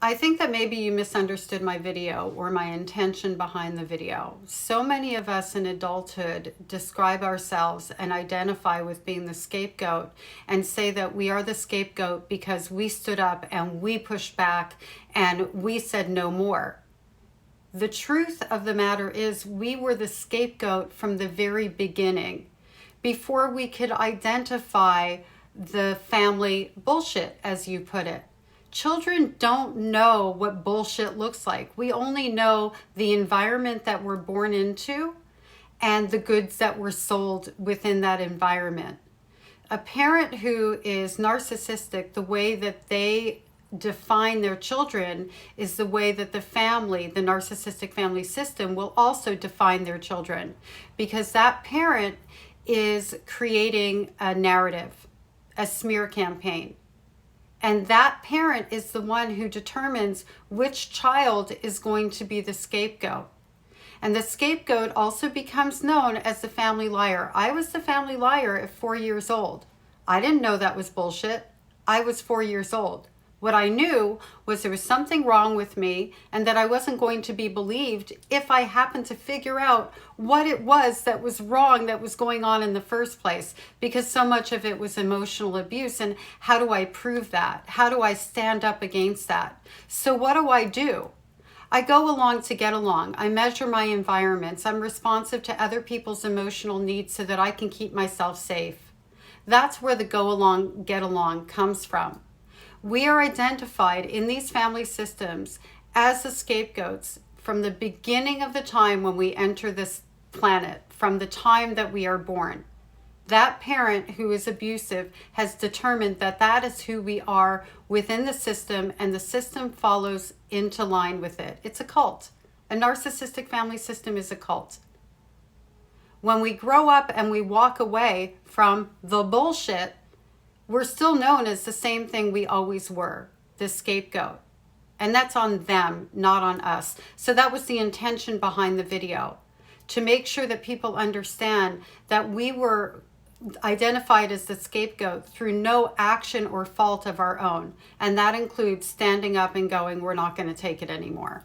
I think that maybe you misunderstood my video or my intention behind the video. So many of us in adulthood describe ourselves and identify with being the scapegoat and say that we are the scapegoat because we stood up and we pushed back and we said no more. The truth of the matter is we were the scapegoat from the very beginning, before we could identify the family bullshit, as you put it. Children don't know what bullshit looks like. We only know the environment that we're born into and the goods that were sold within that environment. A parent who is narcissistic, the way that they define their children is the way that the family, the narcissistic family system, will also define their children, because that parent is creating a narrative, a smear campaign. And that parent is the one who determines which child is going to be the scapegoat. And the scapegoat also becomes known as the family liar. I was the family liar at 4 years old. I didn't know that was bullshit. I was 4 years old. What I knew was there was something wrong with me and that I wasn't going to be believed if I happened to figure out what it was that was wrong that was going on in the first place, because so much of it was emotional abuse. And how do I prove that? How do I stand up against that? So what do? I go along to get along. I measure my environments. I'm responsive to other people's emotional needs so that I can keep myself safe. That's where the go along, get along comes from. We are identified in these family systems as the scapegoats from the beginning of the time when we enter this planet, from the time that we are born. That parent who is abusive has determined that that is who we are within the system, and the system follows into line with it. It's a cult. A narcissistic family system is a cult. When we grow up and we walk away from the bullshit, we're still known as the same thing we always were, the scapegoat. And that's on them, not on us. So that was the intention behind the video, to make sure that people understand that we were identified as the scapegoat through no action or fault of our own. And that includes standing up and going, we're not going to take it anymore.